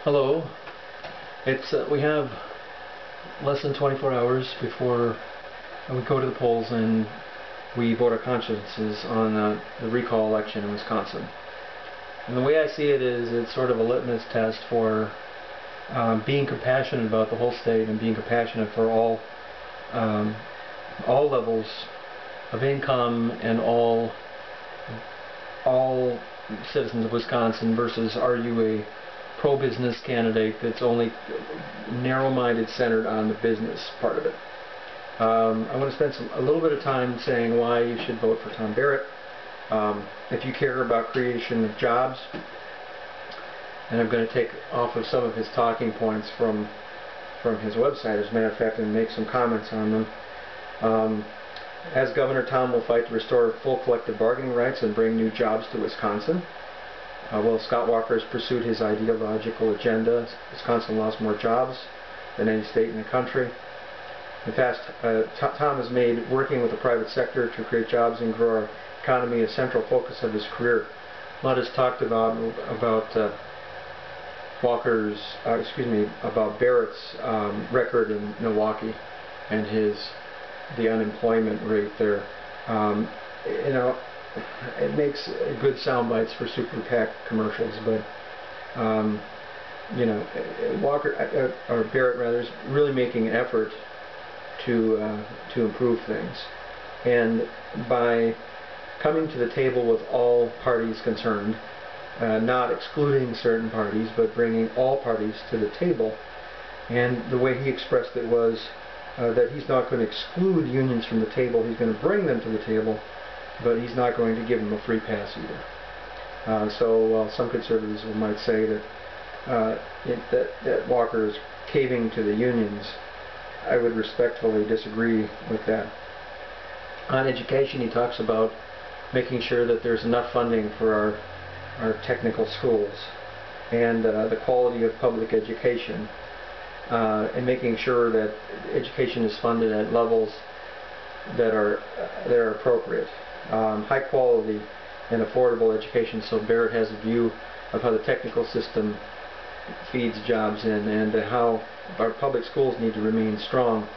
Hello. We have less than 24 hours before we go to the polls and we vote our consciences on the recall election in Wisconsin. And the way I see it is it's sort of a litmus test for being compassionate about the whole state and being compassionate for all levels of income and all citizens of Wisconsin versus are you a pro-business candidate that's only narrow-minded, centered on the business part of it. I want to spend a little bit of time saying why you should vote for Tom Barrett. If you care about creation of jobs, and I'm going to take off of some of his talking points from his website, as a matter of fact, and make some comments on them. As Governor, Tom will fight to restore full collective bargaining rights and bring new jobs to Wisconsin. While Scott Walker has pursued his ideological agenda, Wisconsin lost more jobs than any state in the country. In fact, Tom has made working with the private sector to create jobs and grow our economy a central focus of his career. A lot is talked about Barrett's record in Milwaukee and the unemployment rate there. It makes good sound bites for super PAC commercials, but Barrett rather is really making an effort to improve things, and by coming to the table with all parties concerned, not excluding certain parties, but bringing all parties to the table. And the way he expressed it was that he's not going to exclude unions from the table, he's going to bring them to the table, but he's not going to give them a free pass either. So while some conservatives might say that Walker is caving to the unions, I would respectfully disagree with that. On education, he talks about making sure that there's enough funding for our technical schools and the quality of public education, and making sure that education is funded at levels that are appropriate. High quality and affordable education, so Barrett has a view of how the technical system feeds jobs in, and how our public schools need to remain strong,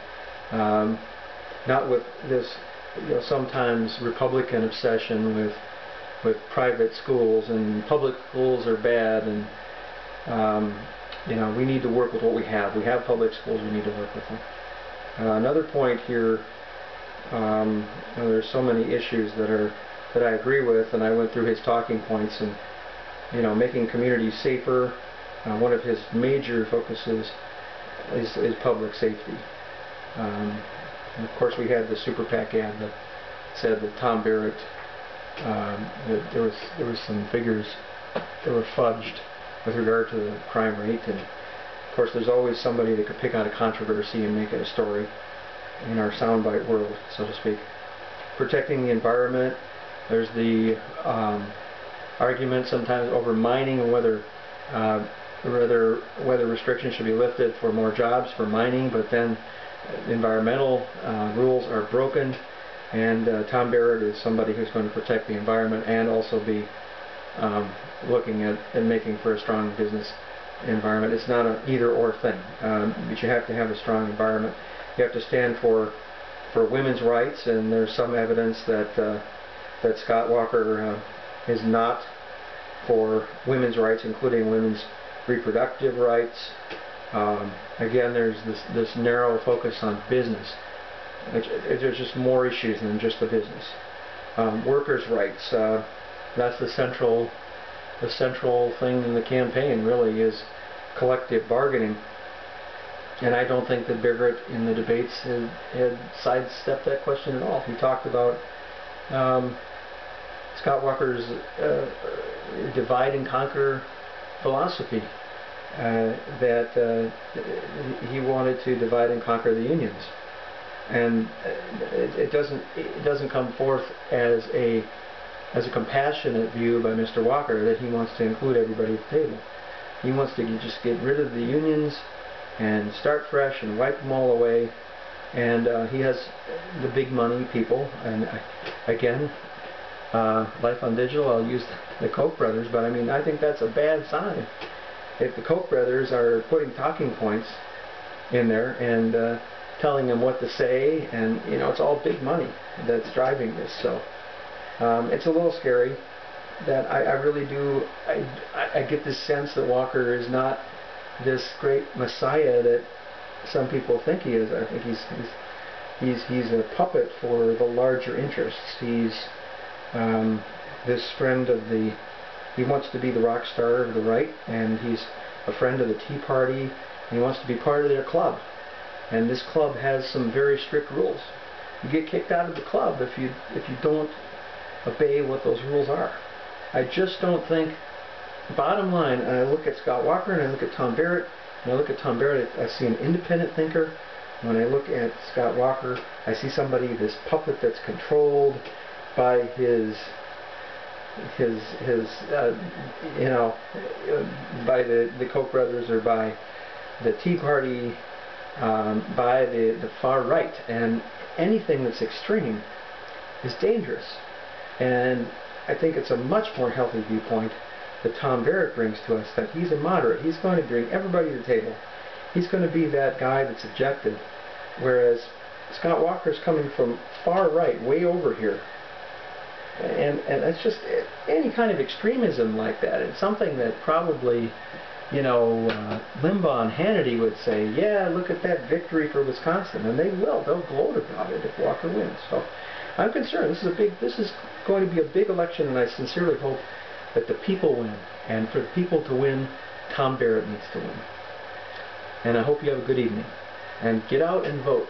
not with this sometimes Republican obsession with private schools, and public schools are bad, and we need to work with what we have. We have public schools, we need to work with them. Another point here, there's so many issues that I agree with, and I went through his talking points, and making communities safer. One of his major focuses is public safety. And of course, we had the Super PAC ad that said that Tom Barrett, that there was some figures that were fudged with regard to the crime rate, and of course, there's always somebody that could pick out a controversy and make it a story in our soundbite world, so to speak. Protecting the environment. There's the argument sometimes over mining and whether restrictions should be lifted for more jobs for mining, but then environmental rules are broken, and Tom Barrett is somebody who's going to protect the environment and also be looking at and making for a strong business environment. It's not an either-or thing, but you have to have a strong environment. You have to stand for women's rights, and there's some evidence that Scott Walker is not for women's rights, including women's reproductive rights. Again, there's this narrow focus on business. There's just more issues than just the business. Workers' rights. That's the central thing in the campaign. Really, is collective bargaining. And I don't think that Barrett in the debates had sidestepped that question at all. He talked about Scott Walker's divide and conquer philosophy, that he wanted to divide and conquer the unions, and it doesn't come forth as a compassionate view by Mr. Walker that he wants to include everybody at the table. He wants to just get rid of the unions and start fresh and wipe them all away. And he has the big money people, and again, LifeOnDigital, I'll use the Koch brothers, but I mean, I think that's a bad sign. if the Koch brothers are putting talking points in there and telling them what to say, and it's all big money that's driving this. So it's a little scary. That I really do. I get this sense that Walker is not this great messiah that some people think he is. I think he's a puppet for the larger interests. He's this friend of the. He wants to be the rock star of the right, and he's a friend of the Tea Party, and he wants to be part of their club. And this club has some very strict rules. You get kicked out of the club if you don't obey what those rules are. I just don't think, bottom line, I look at Scott Walker and I look at Tom Barrett, and I look at Tom Barrett, I see an independent thinker. When I look at Scott Walker, I see somebody, this puppet that's controlled by his by the Koch brothers or by the Tea Party, by the far right, and anything that's extreme is dangerous. And I think it's a much more healthy viewpoint that Tom Barrett brings to us, that he's a moderate. He's going to bring everybody to the table. He's going to be that guy that's objective, whereas Scott Walker's coming from far right, way over here. And it's just any kind of extremism like that. It's something that probably, Limbaugh and Hannity would say, yeah, look at that victory for Wisconsin, and they will. They'll gloat about it if Walker wins. So I'm concerned. This is going to be a big election, and I sincerely hope that the people win. And for the people to win, Tom Barrett needs to win. And I hope you have a good evening. And get out and vote.